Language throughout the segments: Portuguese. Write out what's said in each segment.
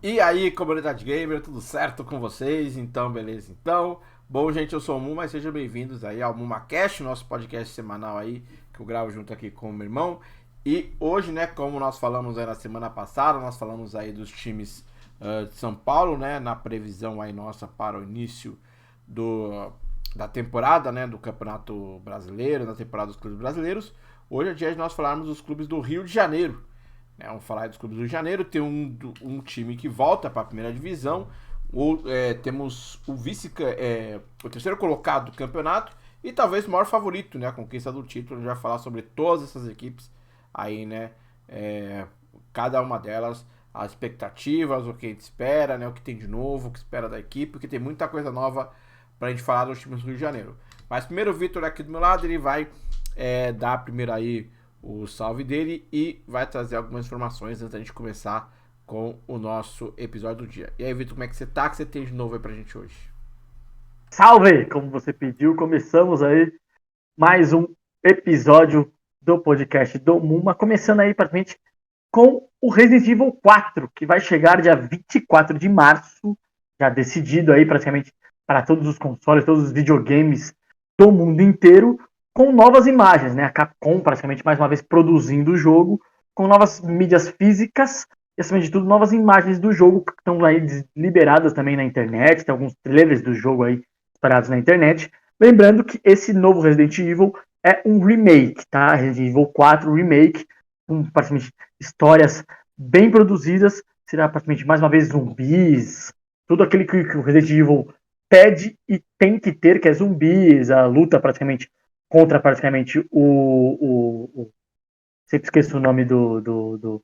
E aí, comunidade gamer, tudo certo com vocês? Então, beleza? Então, bom, gente, eu sou o Muma, sejam bem-vindos aí ao MumaCast, nosso podcast semanal aí, que eu gravo junto aqui com o meu irmão. E hoje, né, como nós falamos aí na semana passada, nós falamos aí dos times de São Paulo, né, na previsão aí nossa para o início do, da temporada, né, do Campeonato Brasileiro, da temporada dos clubes brasileiros. Hoje é dia de nós falarmos dos clubes do Rio de Janeiro. Vamos falar dos clubes do Rio de Janeiro. Tem um time que volta para a primeira divisão. Temos o o terceiro colocado do campeonato e talvez o maior favorito, né? A conquista do título. A gente vai falar sobre todas essas equipes aí, né? É, cada uma delas, as expectativas, o que a gente espera, né? O que tem de novo, o que espera da equipe, porque tem muita coisa nova para a gente falar dos times do Rio de Janeiro. Mas primeiro o Vitor aqui do meu lado, ele vai dar primeiro aí o salve dele e vai trazer algumas informações antes da gente começar com o nosso episódio do dia. E aí, Vitor, como é que você tá? O que você tem de novo aí pra gente hoje? Salve! Como você pediu, começamos aí mais um episódio do podcast do Muma, começando aí praticamente com o Resident Evil 4, que vai chegar dia 24 de março, já decidido aí praticamente para todos os consoles, todos os videogames do mundo inteiro, com novas imagens, né? A Capcom praticamente mais uma vez produzindo o jogo, com novas mídias físicas e, acima de tudo, novas imagens do jogo que estão aí liberadas também na internet, tem alguns trailers do jogo aí espalhados na internet. Lembrando que esse novo Resident Evil é um remake, tá? Resident Evil 4 Remake, com praticamente histórias bem produzidas, será praticamente mais uma vez zumbis, tudo aquilo que o Resident Evil pede e tem que ter, que é zumbis, a luta praticamente contra praticamente sempre esqueço o nome do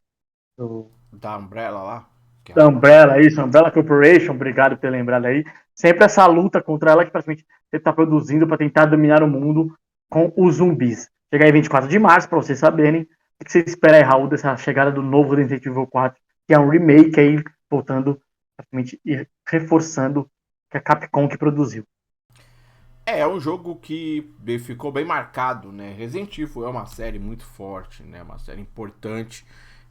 Da Umbrella lá, que é da a... Umbrella, isso, Umbrella Corporation, obrigado por ter lembrado aí. Sempre essa luta contra ela que praticamente você está produzindo para tentar dominar o mundo com os zumbis. Chega aí 24 de março, para vocês saberem. O que você espera aí, Raul, dessa chegada do novo Resident Evil 4, que é um remake aí, voltando praticamente e reforçando que é a Capcom que produziu. É um jogo que ficou bem marcado, né? Resident Evil é uma série muito forte, né? Uma série importante,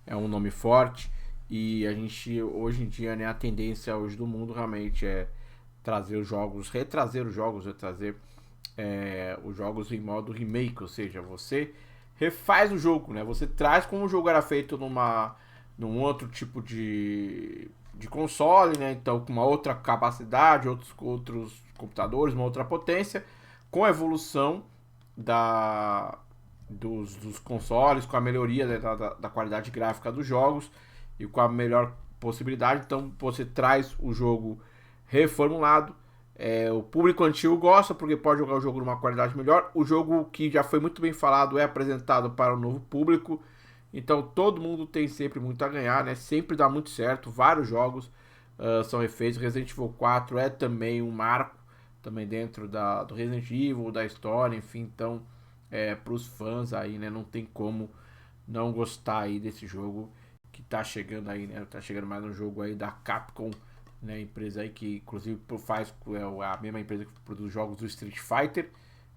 é um nome forte. E a gente, hoje em dia, né, a tendência hoje do mundo realmente é trazer os jogos, retrazer os jogos, retrazer os jogos em modo remake, ou seja, você refaz o jogo, né? Você traz como o jogo era feito num outro tipo de console, né? Então com uma outra capacidade, outros computadores, uma outra potência, com a evolução da, dos consoles, com a melhoria da qualidade gráfica dos jogos e com a melhor possibilidade. Então você traz o jogo reformulado. O público antigo gosta porque pode jogar o jogo numa qualidade melhor. O jogo que já foi muito bem falado é apresentado para o novo público. Então todo mundo tem sempre muito a ganhar, né? Sempre dá muito certo. Vários jogos são refeitos. Resident Evil 4 é também um marco também dentro do Resident Evil, da história, enfim. Então, para os fãs aí, né? Não tem como não gostar aí desse jogo que tá chegando aí, né? Tá chegando mais um jogo aí da Capcom, né? Empresa aí que inclusive faz a mesma empresa que produz jogos do Street Fighter.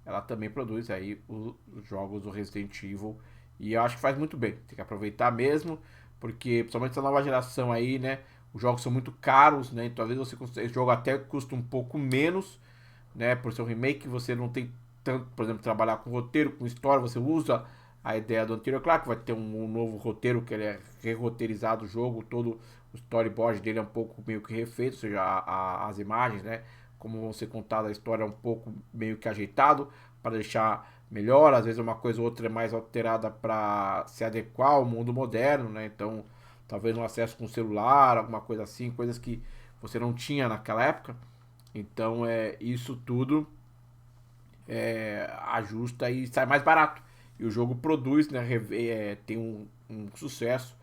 Ela também produz aí os jogos do Resident Evil e eu acho que faz muito bem. Tem que aproveitar mesmo, porque principalmente essa nova geração aí, né? Os jogos são muito caros, né? Então às vezes esse jogo até custa um pouco menos, né? Por ser um remake, você não tem tanto, por exemplo, trabalhar com roteiro, com história, você usa a ideia do anterior. Claro que vai ter um novo roteiro, que ele é re-roteirizado o jogo, todo o storyboard dele é um pouco meio que refeito, ou seja, as imagens, né? Como vão ser contadas a história é um pouco meio que ajeitado para deixar melhor. Às vezes uma coisa ou outra é mais alterada para se adequar ao mundo moderno, né? Então, talvez um acesso com celular, alguma coisa assim, coisas que você não tinha naquela época. Então, isso tudo ajusta e sai mais barato. E o jogo produz, né? Tem um sucesso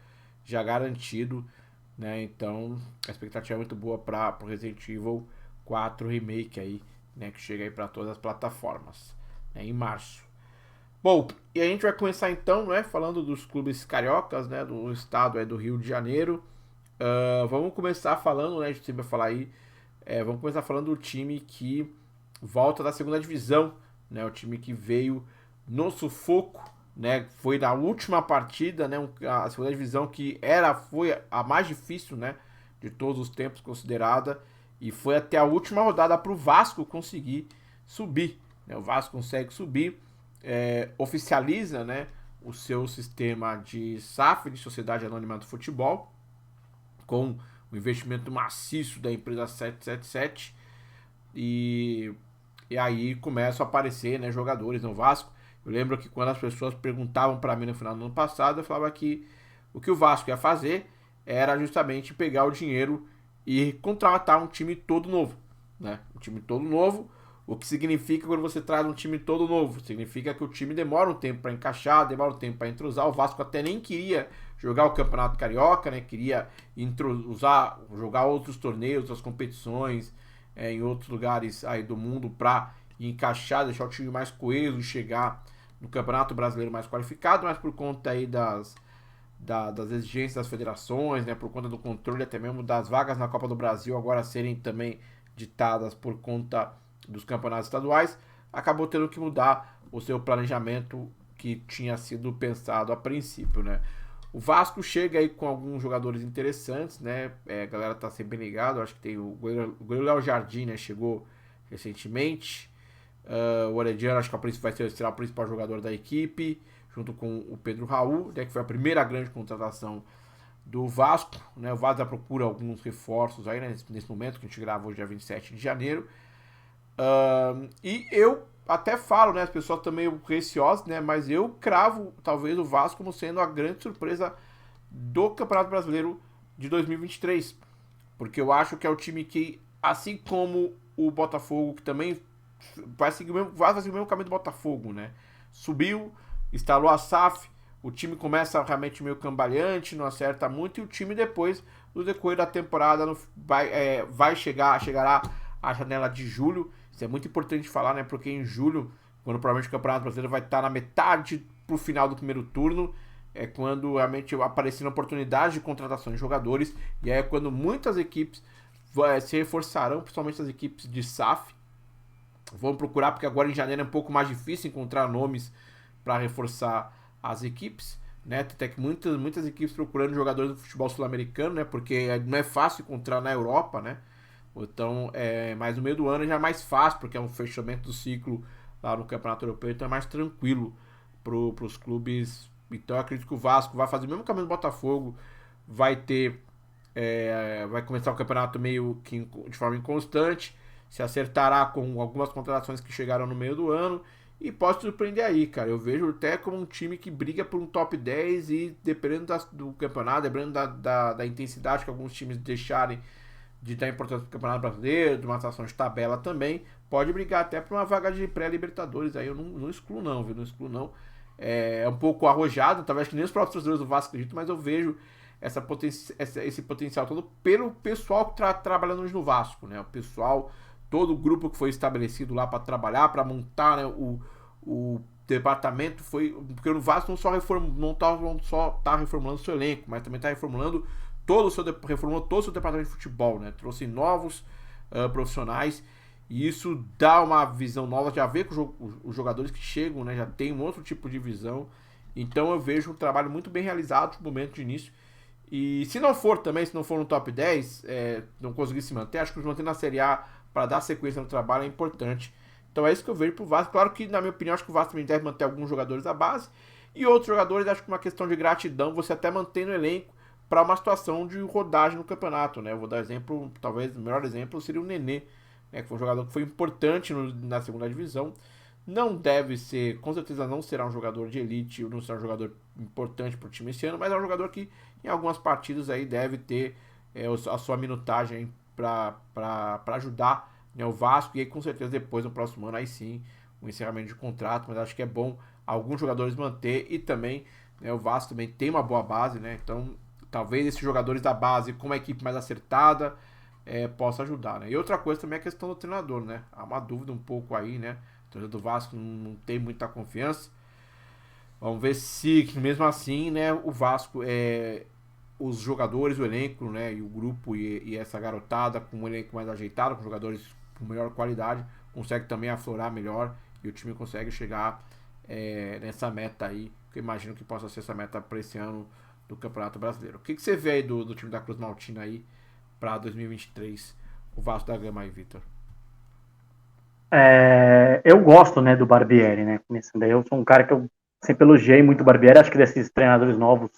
já garantido, né? Então a expectativa é muito boa para o Resident Evil 4 Remake aí, né? Que chega aí para todas as plataformas, né? Em março. Bom, e a gente vai começar então, né? Falando dos clubes cariocas, né? Do estado do Rio de Janeiro. Vamos começar falando, né? A gente sempre vai falar aí. Vamos começar falando do time que volta da segunda divisão, né? O time que veio no sufoco, né? Foi na última partida, né? A segunda divisão que foi a mais difícil, né? de todos os tempos considerada, e foi até a última rodada para o Vasco conseguir subir, né? O Vasco consegue subir, oficializa, né, o seu sistema de SAF, de Sociedade Anônima do Futebol, com o investimento maciço da empresa 777, e aí começam a aparecer, né, jogadores no Vasco. Eu lembro que quando as pessoas perguntavam para mim no final do ano passado, eu falava que o que o Vasco ia fazer era justamente pegar o dinheiro e contratar um time todo novo, né? Um time todo novo, o que significa quando você traz um time todo novo? Significa que o time demora um tempo para encaixar, demora um tempo para entrosar. O Vasco até nem queria jogar o Campeonato Carioca, né? Queria jogar outros torneios, outras competições em outros lugares aí do mundo para encaixar, deixar o time mais coeso, chegar no Campeonato Brasileiro mais qualificado, mas por conta aí das exigências das federações, né, por conta do controle até mesmo das vagas na Copa do Brasil agora serem também ditadas por conta dos campeonatos estaduais, acabou tendo que mudar o seu planejamento que tinha sido pensado a princípio, né. O Vasco chega aí com alguns jogadores interessantes, né, a galera tá sempre bem ligado, acho que tem o goleiro Léo Jardim, né, chegou recentemente, o Orediano acho que será o principal jogador da equipe, junto com o Pedro Raul, né, que foi a primeira grande contratação do Vasco, né. O Vasco já procura alguns reforços aí, né, nesse momento que a gente grava hoje, dia 27 de janeiro. E eu até falo, né, as pessoas estão meio receosas, né, mas eu cravo talvez o Vasco como sendo a grande surpresa do Campeonato Brasileiro de 2023, porque eu acho que é o time que, assim como o Botafogo, que também vai seguir o mesmo caminho do Botafogo, né, subiu, instalou a SAF, o time começa realmente meio cambaleante, não acerta muito, e o time depois, no decorrer da temporada, chegará a janela de julho. Isso é muito importante falar, né? Porque em julho, quando provavelmente o Campeonato Brasileiro vai estar na metade pro final do primeiro turno, é quando realmente apareceram oportunidades de contratação de jogadores, e aí é quando muitas equipes se reforçarão, principalmente as equipes de SAF, vão procurar, porque agora em janeiro é um pouco mais difícil encontrar nomes para reforçar as equipes, né? Até que muitas equipes procurando jogadores do futebol sul-americano, né? Porque não é fácil encontrar na Europa, né? Então, mas no meio do ano já é mais fácil, porque é um fechamento do ciclo lá no Campeonato Europeu, então é mais tranquilo para os clubes. Então eu acredito que o Vasco vai fazer o mesmo caminho do Botafogo, vai começar o campeonato meio que de forma inconstante, se acertará com algumas contratações que chegaram no meio do ano e pode surpreender aí, cara. Eu vejo até como um time que briga por um top 10 e dependendo do campeonato, dependendo da intensidade que alguns times deixarem de dar importância para o Campeonato Brasileiro, de uma atuação de tabela também, pode brigar até por uma vaga de pré-Libertadores. Aí eu não excluo não, viu? Não excluo não. É um pouco arrojado, talvez que nem os próprios torcedores do Vasco acreditam, mas eu vejo esse potencial todo pelo pessoal que trabalhando hoje no Vasco, né? O pessoal, todo o grupo que foi estabelecido lá para trabalhar, para montar, né, o departamento foi, porque o Vasco não tá reformulando seu elenco, mas também está reformulando reformulou todo o seu departamento de futebol, né? Trouxe novos profissionais e isso dá uma visão nova, já vê que os jogadores que chegam, né, já tem um outro tipo de visão. Então eu vejo um trabalho muito bem realizado no momento de início. E se não for no top 10, não conseguir se manter, acho que manter na Série A para dar sequência no trabalho é importante. Então é isso que eu vejo pro Vasco. Claro que, na minha opinião, acho que o Vasco também deve manter alguns jogadores da base. E outros jogadores, acho que uma questão de gratidão, você até mantém no elenco para uma situação de rodagem no campeonato, né? Eu vou dar exemplo, talvez o melhor exemplo seria o Nenê, né? Que foi um jogador que foi importante na segunda divisão. Não deve ser, com certeza não será um jogador de elite, não será um jogador importante para o time esse ano, mas é um jogador que em algumas partidas aí deve ter a sua minutagem para ajudar, né, o Vasco, e aí com certeza depois no próximo ano aí sim o encerramento de contrato, mas acho que é bom alguns jogadores manter e também, né, o Vasco também tem uma boa base, né, então talvez esses jogadores da base com uma equipe mais acertada possa ajudar, né. E outra coisa também é a questão do treinador, né, há uma dúvida um pouco aí, né, o torcedor do Vasco não tem muita confiança. Vamos ver se, mesmo assim, né, o Vasco, os jogadores, o elenco, né, e o grupo e essa garotada com um elenco mais ajeitado, com jogadores com melhor qualidade, consegue também aflorar melhor e o time consegue chegar nessa meta aí, que eu imagino que possa ser essa meta para esse ano do Campeonato Brasileiro. O que você vê aí do time da Cruz Maltina aí para 2023 o Vasco da Gama aí, Vitor? Eu gosto, né, do Barbieri, né? Começando aí, eu sou um cara que eu sempre elogiei muito o Barbieri. Acho que desses treinadores novos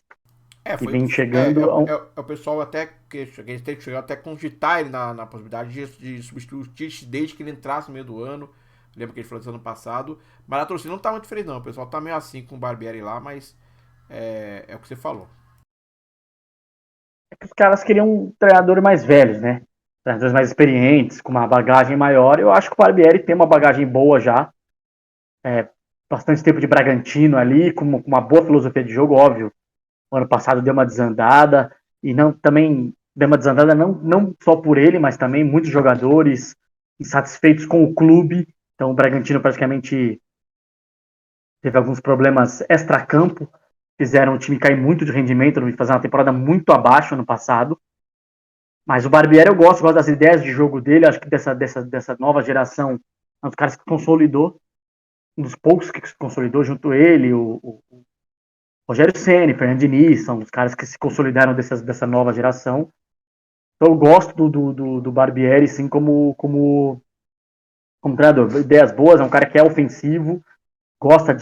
que Foi. vem chegando. O pessoal até que eles têm que chegar até cogitar ele na possibilidade de substituir o Tite desde que ele entrasse no meio do ano. Lembra que ele falou isso ano passado. Mas a torcida não tá muito feliz, não. O pessoal tá meio assim com o Barbieri lá, mas é o que você falou. É que os caras queriam treinadores mais velhos, né? Treinadores mais experientes, com uma bagagem maior. Eu acho que o Barbieri tem uma bagagem boa já. Bastante tempo de Bragantino ali, com uma boa filosofia de jogo, óbvio. O ano passado deu uma desandada, e não também deu uma desandada não só por ele, mas também muitos jogadores insatisfeitos com o clube. Então o Bragantino praticamente teve alguns problemas extra-campo, fizeram o time cair muito de rendimento, fazer uma temporada muito abaixo ano passado. Mas o Barbieri eu gosto das ideias de jogo dele, acho que dessa nova geração, é um dos caras que consolidou, um dos poucos que se consolidou junto a ele, o Rogério Ceni, Fernando Diniz, são os caras que se consolidaram dessa nova geração. Então eu gosto do Barbieri, sim, como treinador. Ideias boas, é um cara que é ofensivo, gosta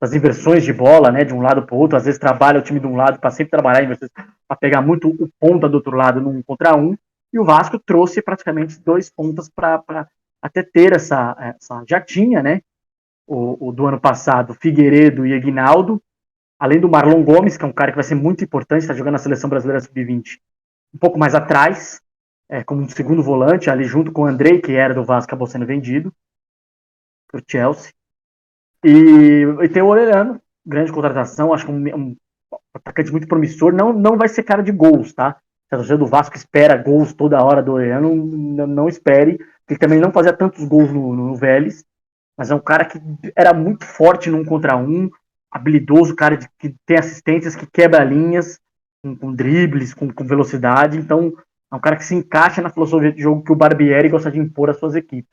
das inversões de bola, né, de um lado para o outro. Às vezes trabalha o time de um lado para sempre trabalhar inversões, para pegar muito o ponta do outro lado num contra um. E o Vasco trouxe praticamente 2 pontas para até ter essa. Já tinha, né? O do ano passado, Figueiredo e Aguinaldo, além do Marlon Gomes, que é um cara que vai ser muito importante, está jogando na Seleção Brasileira Sub-20, um pouco mais atrás, como um segundo volante, ali junto com o Andrei, que era do Vasco, acabou sendo vendido para o Chelsea. E tem o Orelhano, grande contratação, acho que um atacante muito promissor, não vai ser cara de gols, tá? Se a torcida do Vasco espera gols toda hora do Orelhano, não espere, porque ele também não fazia tantos gols no Vélez, mas é um cara que era muito forte num contra um, habilidoso, cara que tem assistências, que quebra linhas, com dribles, com velocidade, então é um cara que se encaixa na filosofia de jogo que o Barbieri gosta de impor às suas equipes.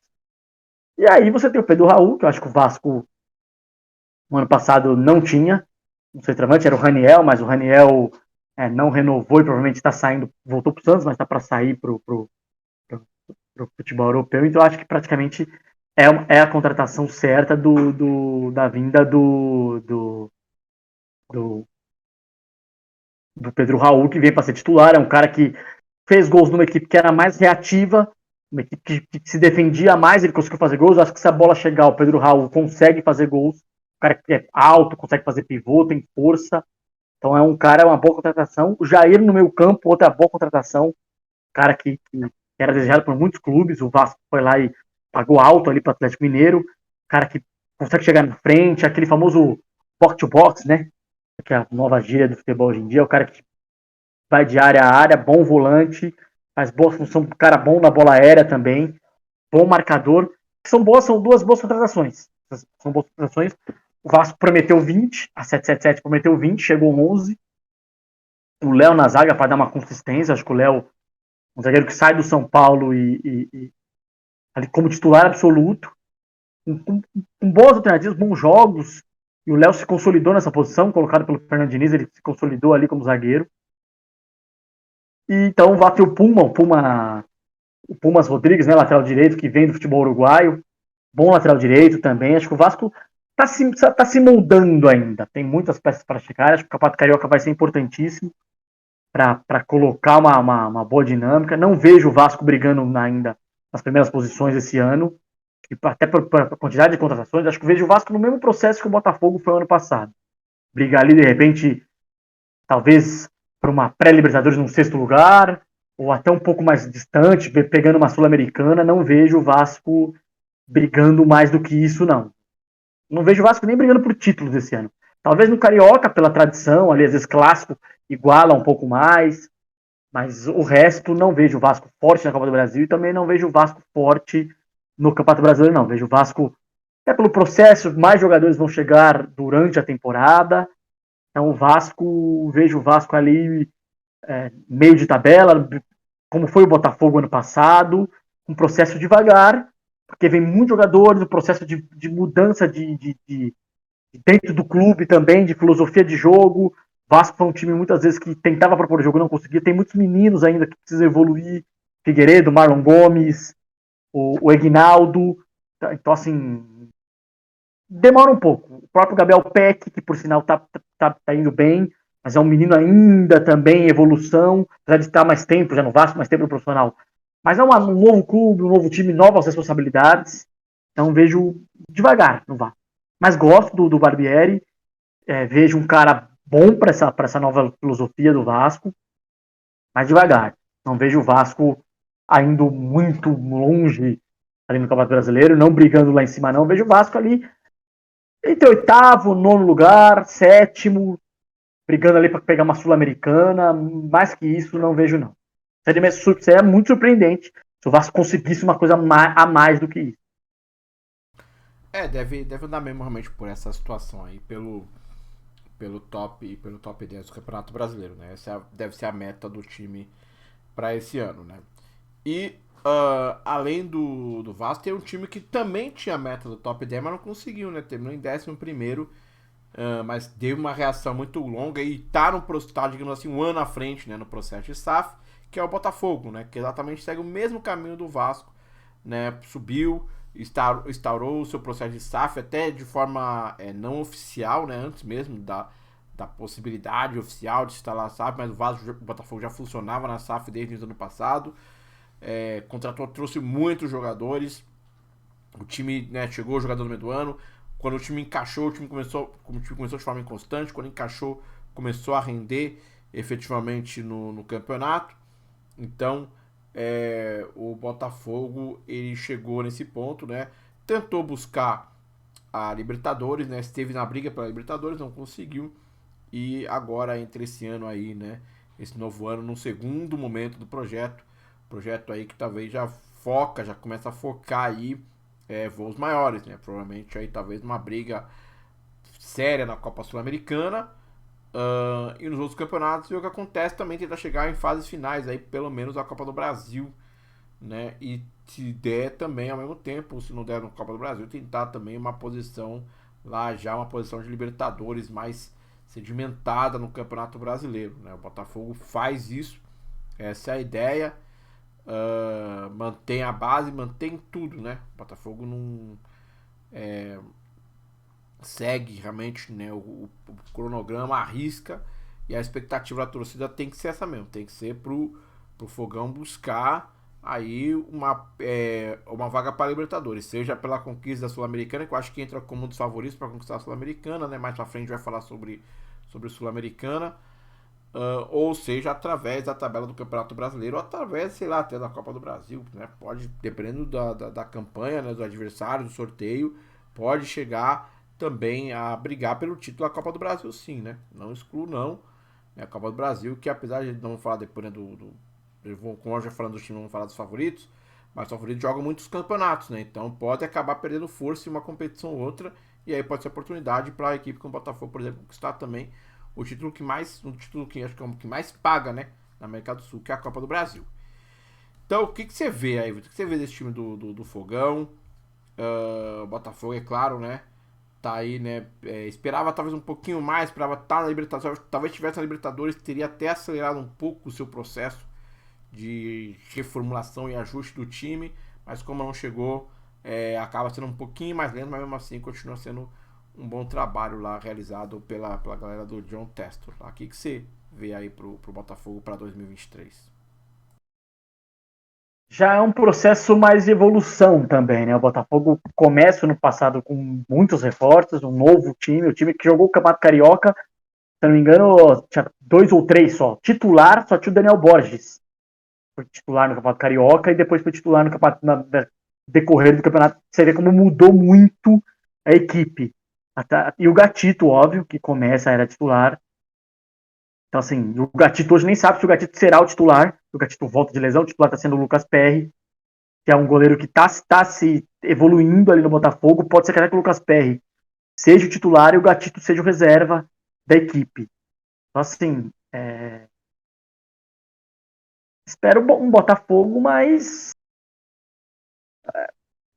E aí você tem o Pedro Raul, que eu acho que o Vasco no ano passado não tinha, um centroavante, era o Raniel, mas o Raniel não renovou e provavelmente está saindo, voltou para o Santos, mas está para sair para o futebol europeu, então eu acho que praticamente é a contratação certa da vinda do Pedro Raul, que vem para ser titular. É um cara que fez gols numa equipe que era mais reativa, uma equipe que se defendia mais, ele conseguiu fazer gols. Eu acho que se a bola chegar, o Pedro Raul consegue fazer gols. O cara que é alto, consegue fazer pivô, tem força. Então é um cara, uma boa contratação. O Jair no meio campo, outra boa contratação. Cara que era desejado por muitos clubes. O Vasco foi lá e pagou alto ali para o Atlético Mineiro. Cara que consegue chegar na frente, aquele famoso box-to-box, né? Que é a nova gíria do futebol hoje em dia. É o cara que vai de área a área, bom volante, faz boa função, cara bom na bola aérea também, bom marcador. São duas boas contratações. São boas contratações. O Vasco prometeu 20, a 777 prometeu 20, chegou 11. O Léo na zaga para dar uma consistência. Acho que o Léo, um zagueiro que sai do São Paulo e ali como titular absoluto, com boas alternativas, bons jogos. E o Léo se consolidou nessa posição, colocado pelo Fernando Diniz, ele se consolidou ali como zagueiro. E então vai ter o Pumas Rodrigues, né, lateral direito, que vem do futebol uruguaio. Bom lateral direito também. Acho que o Vasco tá se moldando ainda. Tem muitas peças para chegar. Acho que o Campeonato Carioca vai ser importantíssimo para colocar uma boa dinâmica. Não vejo o Vasco brigando ainda nas primeiras posições esse ano. E até por quantidade de contratações, acho que vejo o Vasco no mesmo processo que o Botafogo foi ano passado. Brigar ali, de repente, talvez para uma pré-Libertadores num sexto lugar, ou até um pouco mais distante, pegando uma Sul-Americana. Não vejo o Vasco brigando mais do que isso, não. Não vejo o Vasco nem brigando por títulos esse ano. Talvez no Carioca, pela tradição, ali às vezes clássico, iguala um pouco mais, mas o resto não vejo o Vasco forte na Copa do Brasil e também não vejo o Vasco forte no Campeonato Brasileiro, não. Vejo o Vasco, até pelo processo, mais jogadores vão chegar durante a temporada. Então vejo o Vasco ali meio de tabela, como foi o Botafogo ano passado, um processo devagar, porque vem muitos jogadores, o processo de mudança de dentro do clube também, de filosofia de jogo, Vasco foi um time muitas vezes que tentava propor o jogo, não conseguia. Tem muitos meninos ainda que precisam evoluir. Figueiredo, Marlon Gomes, o Egnaldo. Então, assim, demora um pouco. O próprio Gabriel Peck, que por sinal tá indo bem, mas é um menino ainda também em evolução, apesar de estar mais tempo, já no Vasco, mais tempo no profissional. Mas é um novo clube, um novo time, novas responsabilidades. Então vejo devagar no Vasco. Mas gosto do Barbieri, vejo um cara bom para essa nova filosofia do Vasco, mas devagar. Não vejo o Vasco indo muito longe ali no Campeonato Brasileiro, não brigando lá em cima, não. Vejo o Vasco ali entre oitavo, nono lugar, sétimo, brigando ali para pegar uma Sul-Americana. Mais que isso, não vejo, não. Seria muito surpreendente se o Vasco conseguisse uma coisa a mais do que isso. Deve andar mesmo realmente por essa situação aí, pelo top 10 do Campeonato Brasileiro, né? Essa deve ser a meta do time para esse ano, né? E além do Vasco, tem um time que também tinha a meta do top 10, mas não conseguiu, né? Terminou em 11º, mas teve uma reação muito longa e tá, digamos assim, um ano à frente, né, no processo de SAF, que é o Botafogo, né? Que exatamente segue o mesmo caminho do Vasco, né? Subiu, instaurou o seu processo de SAF até de forma não oficial, né? Antes mesmo da possibilidade oficial de instalar a SAF, mas o Botafogo já funcionava na SAF desde o ano passado. Contratou, trouxe muitos jogadores. O time, né, chegou o jogador no meio do ano. Quando o time encaixou, o time começou de forma inconstante. Quando encaixou, começou a render efetivamente no campeonato. Então, o Botafogo ele chegou nesse ponto, né? Tentou buscar a Libertadores, né? Esteve na briga pela Libertadores, não conseguiu. E agora entre esse ano aí, né? Esse novo ano, no segundo momento do projeto aí que talvez já começa a focar aí voos maiores, né? Provavelmente aí talvez uma briga séria na Copa Sul-Americana e nos outros campeonatos. E o que acontece também tentar chegar em fases finais aí, pelo menos a Copa do Brasil, né? E se der também ao mesmo tempo, se não der na Copa do Brasil, tentar também uma posição lá já, uma posição de Libertadores mais sedimentada no Campeonato Brasileiro, né? O Botafogo faz isso, essa é a ideia. Mantém a base, mantém tudo, né? O Botafogo não segue realmente, né, o cronograma, arrisca, e a expectativa da torcida tem que ser essa mesmo, tem que ser pro Fogão buscar aí uma vaga para a Libertadores, seja pela conquista da Sul-Americana, que eu acho que entra como um dos favoritos para conquistar a Sul-Americana, né? Mais pra frente vai falar sobre Sul-Americana, ou seja, através da tabela do Campeonato Brasileiro, ou através, sei lá, até da Copa do Brasil, né? Pode, dependendo da campanha, né, do adversário, do sorteio, pode chegar também a brigar pelo título da Copa do Brasil, sim, né? Não excluo, não. É a Copa do Brasil, que apesar de não falar depois, né, como eu já falando dos times, vamos falar dos favoritos, mas os favoritos jogam muitos campeonatos, né? Então pode acabar perdendo força em uma competição ou outra, e aí pode ser oportunidade para a equipe como o Botafogo, por exemplo, conquistar também o título que acho que é o que mais paga, né, na América do Sul, que é a Copa do Brasil. Então, o que você vê aí? O que você vê desse time do Fogão? O Botafogo, é claro, né? Tá aí, né? Esperava talvez um pouquinho mais, esperava estar na Libertadores. Talvez tivesse na Libertadores, teria até acelerado um pouco o seu processo de reformulação e ajuste do time, mas como não chegou, acaba sendo um pouquinho mais lento, mas mesmo assim continua sendo um bom trabalho lá realizado pela galera do John Testor. O que você vê aí pro Botafogo para 2023? Já é um processo mais de evolução também, né? O Botafogo começa no passado com muitos reforços, um novo time, o time que jogou o Campeonato Carioca, se não me engano, tinha 2 ou 3 só. Titular, só tinha o Daniel Borges. Foi titular no Campeonato Carioca e depois foi titular no campeonato, decorrer do campeonato. Você vê como mudou muito a equipe. E o Gatito, óbvio, que começa, era titular. Então, assim, o Gatito hoje nem sabe se o Gatito será o titular. O Gatito volta de lesão, o titular está sendo o Lucas Perry, que é um goleiro que está se evoluindo ali no Botafogo. Pode ser que até que o Lucas Perry seja o titular e o Gatito seja o reserva da equipe. Então, assim, espero um Botafogo, mas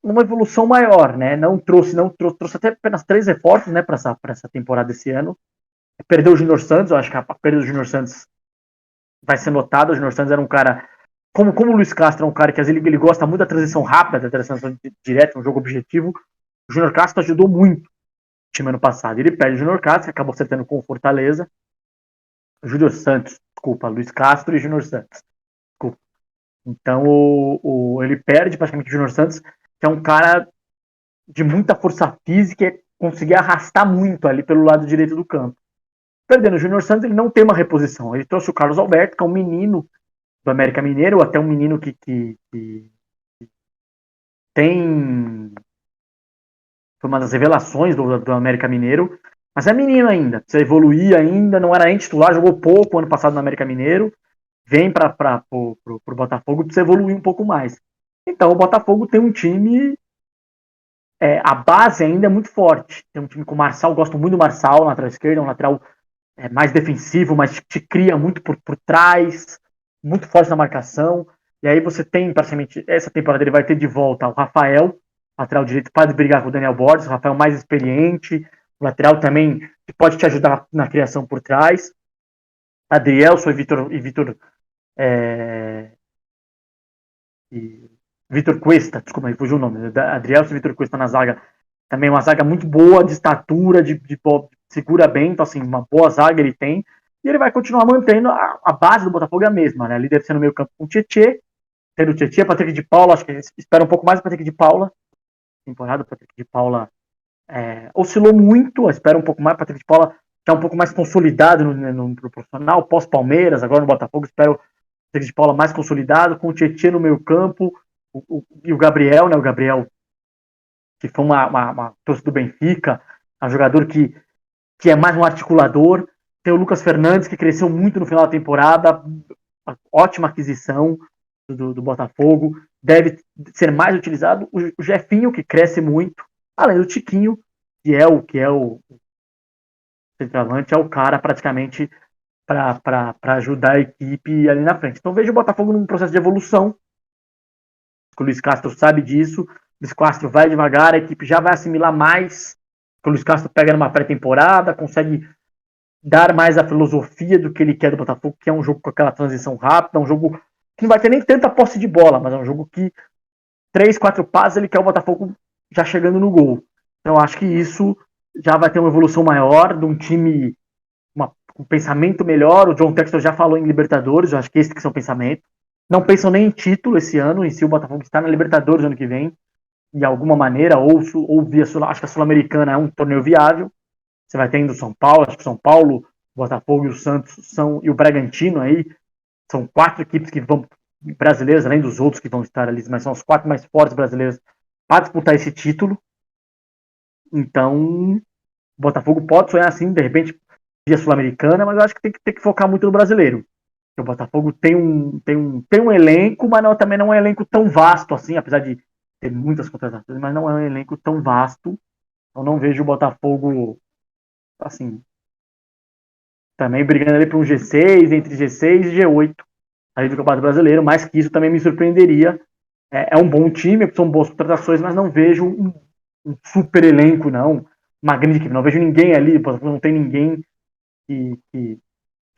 uma evolução maior, né? Trouxe até apenas 3 reforços, né, para essa temporada desse ano. Perdeu o Júnior Santos, eu acho que a perda do Júnior Santos vai ser notada. O Júnior Santos era um cara, como o Luiz Castro é um cara que às vezes ele gosta muito da transição rápida, da transição direta, um jogo objetivo. O Júnior Castro ajudou muito o time ano passado. Ele perde o Júnior Castro, que acabou acertando com o Fortaleza. O Júnior Santos, desculpa, Luiz Castro e Júnior Santos. Desculpa. Então ele perde praticamente o Júnior Santos, que é um cara de muita força física e conseguir arrastar muito ali pelo lado direito do campo. Perdendo o Júnior Santos, ele não tem uma reposição. Ele trouxe o Carlos Alberto, que é um menino do América Mineiro, até um menino que tem. Foi uma das revelações do América Mineiro, mas é menino ainda, precisa evoluir ainda, não era nem titular, jogou pouco ano passado no América Mineiro, vem para o Botafogo, precisa evoluir um pouco mais. Então o Botafogo tem um time, a base ainda é muito forte, tem um time com o Marçal, gosto muito do Marçal, lateral esquerdo, um lateral mais defensivo, mas te cria muito por trás, muito forte na marcação. E aí você tem, praticamente, essa temporada ele vai ter de volta o Rafael, lateral direito, para brigar com o Daniel Borges, o Rafael mais experiente, o lateral também que pode te ajudar na criação por trás. Adrielson e Vitor Vitor Cuesta, desculpa, me fugiu o nome. Adrielson e Vitor Cuesta na zaga. Também uma zaga muito boa, de estatura, segura bem, então assim, uma boa zaga ele tem. E ele vai continuar mantendo a base do Botafogo é a mesma, né? Ali deve ser no meio campo com o Tietê, tendo o Tietê, Patrick de Paula, acho que eles esperam um pouco mais do Patrick de Paula. Temporada, o Patrick de Paula oscilou muito, espera um pouco mais, Patrick de Paula está um pouco mais consolidado no profissional, pós-Palmeiras, agora no Botafogo, espero o Patrick de Paula mais consolidado, com o Tietê no meio campo, e o Gabriel, né? O Gabriel, que foi uma torcida do Benfica, um jogador que é mais um articulador. Tem o Lucas Fernandes, que cresceu muito no final da temporada, ótima aquisição do Botafogo, deve ser mais utilizado. O Jefinho, que cresce muito, além do Tiquinho, que é o centroavante, é o cara praticamente para ajudar a equipe ali na frente. Então vejo o Botafogo num processo de evolução. O Luiz Castro sabe disso. O Luiz Castro vai devagar, a equipe já vai assimilar mais. O Luiz Castro pega numa pré-temporada, consegue dar mais a filosofia do que ele quer do Botafogo, que é um jogo com aquela transição rápida, um jogo que não vai ter nem tanta posse de bola, mas é um jogo que 3, 4 passos ele quer o Botafogo já chegando no gol. Então acho que isso já vai ter uma evolução maior de um time com um pensamento melhor. O John Textor já falou em Libertadores, eu acho que esse que é o pensamento. Não pensam nem em título esse ano, em si o Botafogo está na Libertadores ano que vem, de alguma maneira, ou via acho que a Sul-Americana é um torneio viável. Você vai tendo São Paulo, acho que São Paulo, Botafogo e o Santos e o Bragantino aí, são 4 equipes que vão, brasileiras, além dos outros que vão estar ali, mas são os 4 mais fortes brasileiros para disputar esse título. Então, o Botafogo pode sonhar assim, de repente, via Sul-Americana, mas eu acho que tem que focar muito no brasileiro. O Botafogo tem um elenco, mas também não é um elenco tão vasto assim, apesar de ter muitas contratações, mas não é um elenco tão vasto. Eu não vejo o Botafogo assim, também brigando ali para um G6, entre G6 e G8 aí do Campeonato Brasileiro, mas que isso também me surpreenderia. É um bom time, são boas contratações, mas não vejo um super elenco, não. Uma grande equipe, não vejo ninguém ali, não tem ninguém que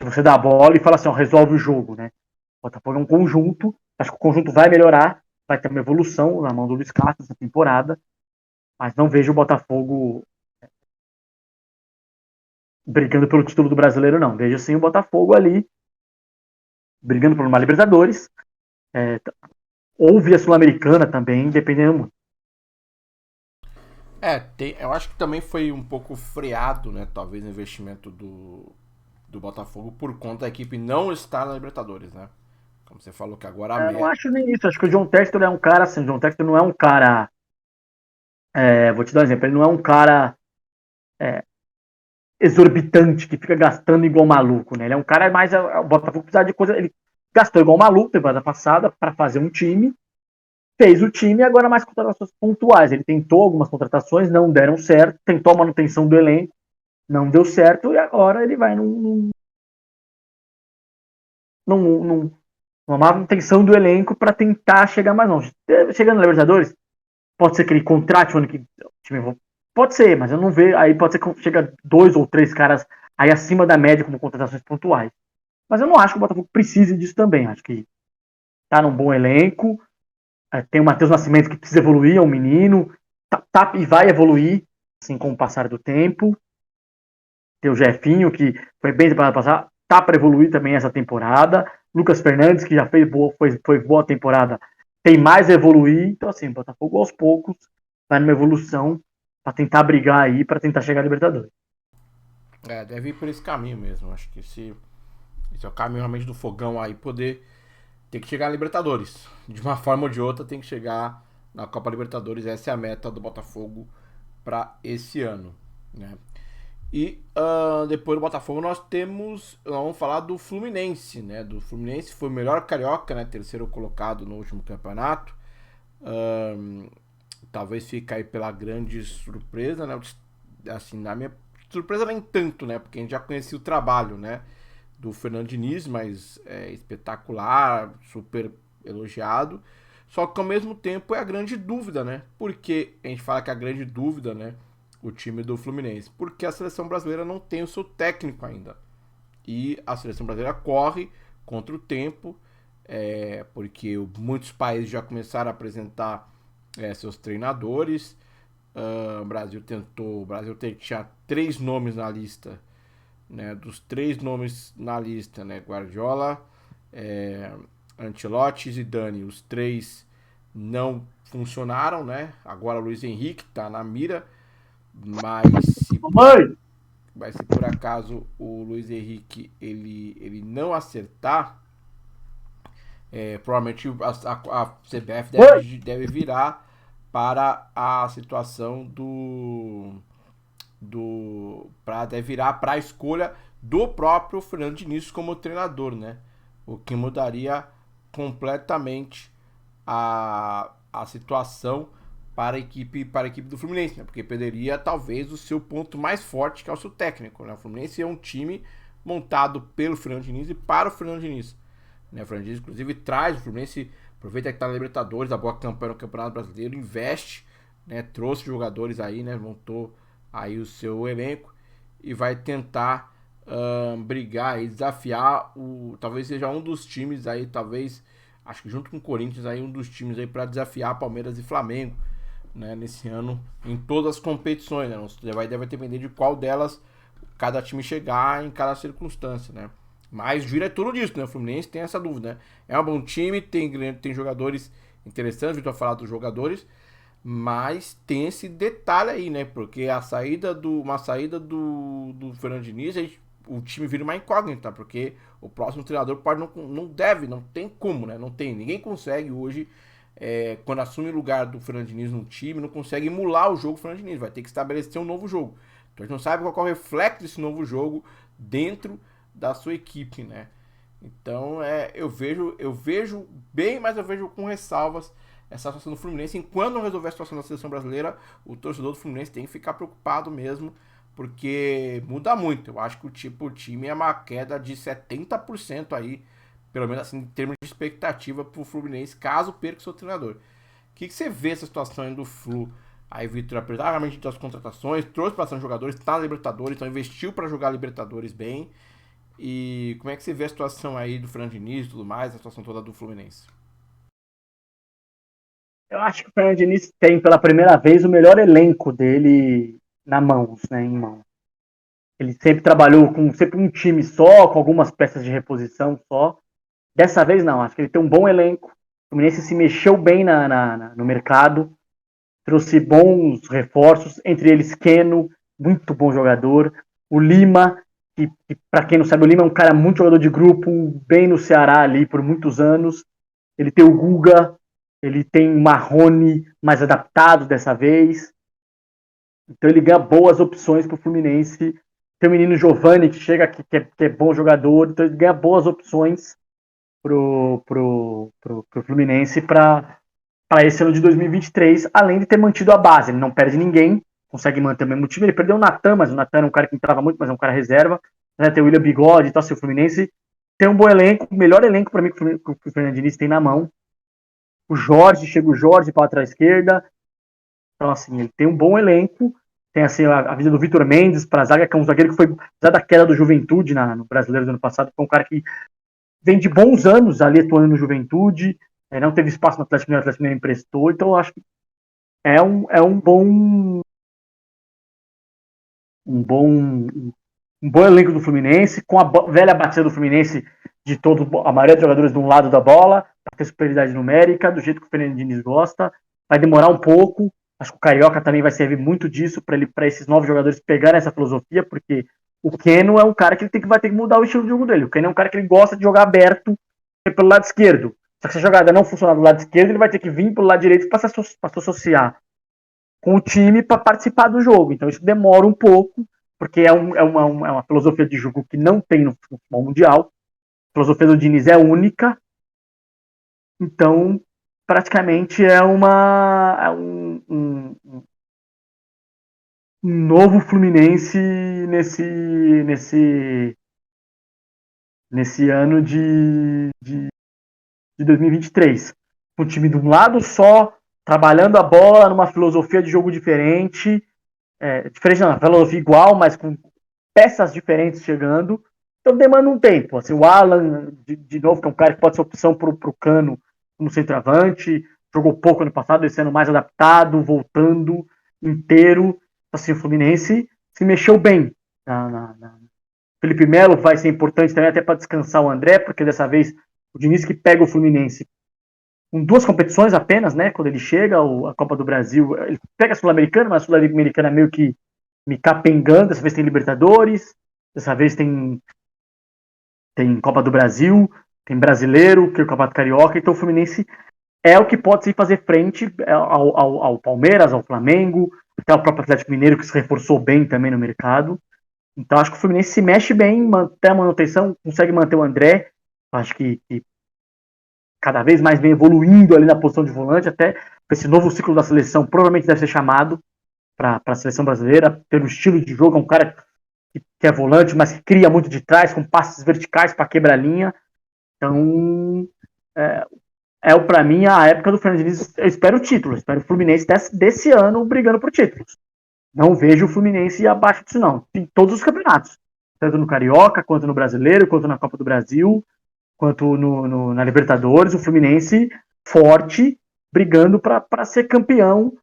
você dá a bola e fala assim, ó, resolve o jogo, né? O Botafogo é um conjunto, acho que o conjunto vai melhorar, vai ter uma evolução na mão do Luiz Castro essa temporada, mas não vejo o Botafogo brigando pelo título do brasileiro, não. Vejo sim o Botafogo ali brigando por uma Libertadores, ou via Sul-Americana também, dependendo muito. Eu acho que também foi um pouco freado, né? Talvez o investimento do Botafogo por conta da equipe não estar na Libertadores, né? Como você falou que agora Eu não acho nem isso. Acho que o John Textor é um cara assim. O John Textor não é um cara. Vou te dar um exemplo. Ele não é um cara exorbitante que fica gastando igual maluco, né? Ele é um cara mais. O Botafogo precisa de coisa. Ele gastou igual maluco temporada passada para fazer um time. Fez o time e agora mais contratações pontuais. Ele tentou algumas contratações, não deram certo. Tentou a manutenção do elenco, não deu certo. E agora ele vai numa manutenção do elenco para tentar chegar mais longe. Chegando na Libertadores, pode ser que ele contrate o ano que time pode ser, mas eu não vejo. Aí pode ser que chega 2 ou 3 caras aí acima da média como contratações pontuais. Mas eu não acho que o Botafogo precise disso também. Acho que tá num bom elenco. Tem o Matheus Nascimento que precisa evoluir, é um menino. Tá e vai evoluir, assim, com o passar do tempo. Tem o Jefinho, que foi bem temporada passada, tá para evoluir também essa temporada. Lucas Fernandes, que já foi boa temporada, tem mais a evoluir. Então, assim, o Botafogo aos poucos vai numa evolução para tentar brigar aí, para tentar chegar à Libertadores. Deve ir por esse caminho mesmo. Acho que esse é o caminho realmente do Fogão aí, poder ter que chegar à Libertadores. De uma forma ou de outra, tem que chegar na Copa Libertadores. Essa é a meta do Botafogo para esse ano, né? E depois do Botafogo nós vamos falar do Fluminense, né? Do Fluminense foi o melhor carioca, né? Terceiro colocado no último campeonato. Talvez fique aí pela grande surpresa, né? Assim, na minha surpresa nem tanto, né? Porque a gente já conhecia o trabalho, né? Do Fernando Diniz, mas é espetacular, super elogiado. Só que ao mesmo tempo é a grande dúvida, né? Porque a gente fala que é a grande dúvida, né? O time do Fluminense. Porque a seleção brasileira não tem o seu técnico ainda. E a seleção brasileira corre contra o tempo, porque muitos países já começaram a apresentar seus treinadores. O Brasil tinha 3 nomes na lista, né? Dos 3 nomes na lista, né? Guardiola, Ancelotti e Zidane, os 3 não funcionaram, né? Agora o Luiz Henrique tá na mira, mas se por acaso o Luiz Henrique ele não acertar, provavelmente a CBF deve virar para a situação deve virar para a escolha do próprio Fernando Diniz como treinador, né? O que mudaria completamente a situação para a equipe do Fluminense, né? Porque perderia talvez o seu ponto mais forte, que é o seu técnico, né? O Fluminense é um time montado pelo Fernando Diniz e para o Fernando Diniz, né? O Fernando Diniz inclusive traz o Fluminense, aproveita que está na Libertadores, a boa campanha no Campeonato Brasileiro, investe, né? Trouxe jogadores aí, né? Montou aí o seu elenco e vai tentar brigar e desafiar talvez seja um dos times aí, talvez, acho que junto com o Corinthians aí, um dos times aí para desafiar Palmeiras e Flamengo, né, nesse ano em todas as competições, né? Deve depender de qual delas cada time chegar em cada circunstância, né? Mas gira é tudo disso, né? O Fluminense tem essa dúvida, né? É um bom time, tem jogadores interessantes, a gente vai falar dos jogadores, mas tem esse detalhe aí, né? Porque uma saída do Fernando Diniz, o time vira uma incógnita, porque o próximo treinador não tem como, né? Não tem, ninguém consegue hoje, quando assume o lugar do Fernando Diniz no time, não consegue emular o jogo do Fernando Diniz, vai ter que estabelecer um novo jogo. Então a gente não sabe qual é o reflexo desse novo jogo dentro da sua equipe, né? Então eu vejo bem, mas eu vejo com ressalvas essa situação do Fluminense. Enquanto não resolver a situação da seleção brasileira, o torcedor do Fluminense tem que ficar preocupado mesmo, porque muda muito. Eu acho que o time é uma queda de 70% aí, pelo menos assim, em termos de expectativa para o Fluminense, caso perca o seu treinador. O que você vê essa situação aí do Flu? Aí Vitor, apesar realmente das contratações, trouxe bastante jogadores, está na Libertadores, então investiu para jogar Libertadores bem. E como é que você vê a situação aí do Fernando Diniz e tudo mais, a situação toda do Fluminense? Eu acho que o Fernando Diniz tem pela primeira vez o melhor elenco dele em mão. Ele sempre trabalhou com sempre um time só, com algumas peças de reposição só. Dessa vez não, acho que ele tem um bom elenco. O Fluminense se mexeu bem no mercado, trouxe bons reforços, entre eles Keno, muito bom jogador. O Lima, que para quem não sabe, o Lima é um cara muito jogador de grupo, bem no Ceará ali por muitos anos. Ele tem o Guga, ele tem o Marrone mais adaptado dessa vez. Então ele ganha boas opções para o Fluminense. Tem o menino Giovani, que chega aqui, que é bom jogador, então ele ganha boas opções pro Fluminense para esse ano de 2023, além de ter mantido a base. Ele não perde ninguém, consegue manter o mesmo time. Ele perdeu o Natan, mas o Natan era um cara que entrava muito, mas é um cara reserva. Né? Tem o William Bigode, então assim, o Fluminense tem um bom elenco, o melhor elenco para mim que o Fernando Diniz tem na mão. Chega o Jorge para a esquerda. Então, assim, ele tem um bom elenco Tem assim, a vida do Vitor Mendes para a zaga, que é um zagueiro que foi, apesar da queda do Juventude no Brasileiro do ano passado, foi um cara que vem de bons anos ali atuando no Juventude, não teve espaço no Atlético Mineiro, o Atlético Mineiro emprestou, então eu acho que é um bom elenco do Fluminense, com a velha batida do Fluminense de a maioria dos jogadores de um lado da bola, para ter superioridade numérica, do jeito que o Fernando Diniz gosta. Vai demorar um pouco. Acho que o Carioca também vai servir muito disso para esses novos jogadores pegarem essa filosofia, porque o Keno é um cara que vai ter que mudar o estilo de jogo dele. O Keno é um cara que ele gosta de jogar aberto pelo lado esquerdo. Só que se a jogada não funcionar do lado esquerdo, ele vai ter que vir pelo lado direito para se associar com o time para participar do jogo. Então isso demora um pouco, porque é uma filosofia de jogo que não tem no futebol mundial. A filosofia do Diniz é única. Então, praticamente é um novo Fluminense nesse ano de 2023. Um time de um lado só, trabalhando a bola numa filosofia de jogo diferente, diferente não, filosofia igual, mas com peças diferentes chegando. Então demanda um tempo. Assim, o Alan, de novo, que é um cara que pode ser opção para o Cano como centroavante, jogou pouco ano passado, esse ano mais adaptado, voltando inteiro. Assim, o Fluminense se mexeu bem. Felipe Melo vai ser importante também até para descansar o André, porque dessa vez o Diniz que pega o Fluminense com 2 competições apenas, né? Quando ele chega, a Copa do Brasil, ele pega a Sul-Americana, mas a Sul-Americana é meio que me capengando. Dessa vez tem Libertadores, dessa vez tem Copa do Brasil, tem Brasileiro, que é o Campeonato Carioca. Então o Fluminense é o que pode se fazer frente ao Palmeiras, ao Flamengo, até o próprio Atlético Mineiro, que se reforçou bem também no mercado. Então acho que o Fluminense se mexe bem, mantém a manutenção, consegue manter o André. Acho que cada vez mais vem evoluindo ali na posição de volante, até esse novo ciclo da seleção provavelmente deve ser chamado para a seleção brasileira, pelo estilo de jogo, é um cara que é volante, mas que cria muito de trás, com passes verticais para quebrar a linha. Então, para mim, a época do Fernando Diniz. Eu espero o título, espero o Fluminense desse ano brigando por títulos. Não vejo o Fluminense abaixo disso, não. Em todos os campeonatos. Tanto no Carioca, quanto no Brasileiro, quanto na Copa do Brasil, quanto na Libertadores. O Fluminense forte, brigando para ser campeão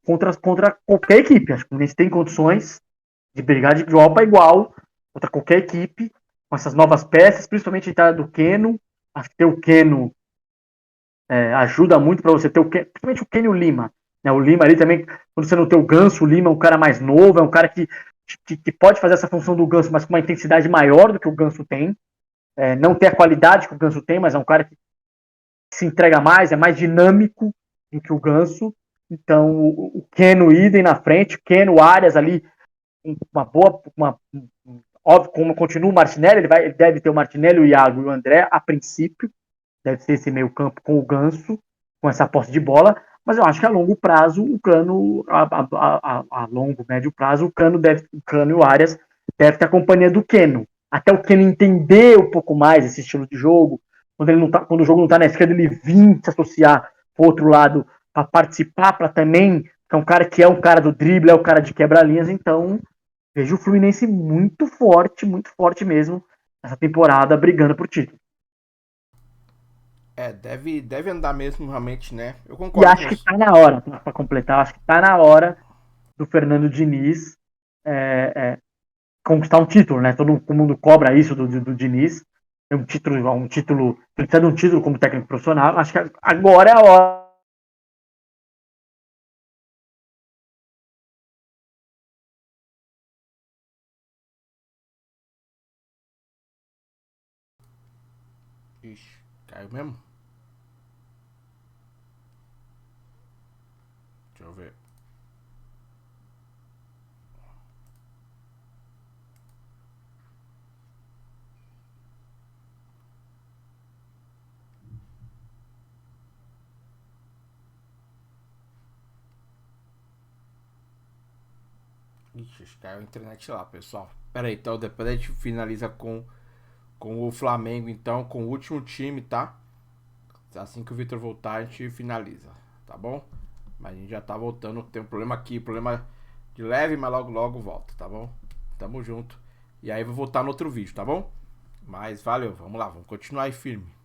contra qualquer equipe. Acho que o Fluminense tem condições de brigar de igual para igual contra qualquer equipe, com essas novas peças, principalmente a entrada do Keno. Acho que ter o Keno ajuda muito para você ter principalmente o Keno e o Lima. Né? O Lima ali também, quando você não tem o Ganso, o Lima é um cara mais novo, é um cara que pode fazer essa função do Ganso, mas com uma intensidade maior do que o Ganso tem. Não tem a qualidade que o Ganso tem, mas é um cara que se entrega mais, é mais dinâmico do que o Ganso. Então, o Keno idem na frente, o Keno, Arias ali, óbvio, como continua o Martinelli, ele deve ter o Martinelli, o Iago e o André, a princípio, deve ser esse meio campo com o Ganso, com essa posse de bola, mas eu acho que a longo prazo, o Cano, a longo, médio prazo, o Cano e o Arias deve ter a companhia do Keno. Até o Keno entender um pouco mais esse estilo de jogo, quando o jogo não está na esquerda, ele vir se associar para o outro lado, para participar, para também, que é um cara do drible, é o cara de quebra-linhas, então vejo o Fluminense muito forte mesmo, essa temporada, brigando por título. Deve andar mesmo, realmente, né? Eu E concordo acho com que você. tá na hora, para completar, acho que tá na hora do Fernando Diniz conquistar um título, né? Todo mundo cobra isso do Diniz. É um título, ele precisa de um título como técnico profissional. Acho que agora é a hora. Ixi, caiu mesmo? Deixa eu ver. Ixi, caiu a internet lá, pessoal. Pera aí, então depois a gente finaliza com o Flamengo, então, com o último time, tá? Assim que o Vitor voltar, a gente finaliza, tá bom? Mas a gente já tá voltando, tem um problema aqui, problema de leve, mas logo logo volto, tá bom? Tamo junto. E aí eu vou voltar no outro vídeo, tá bom? Mas valeu, vamos lá, vamos continuar aí firme.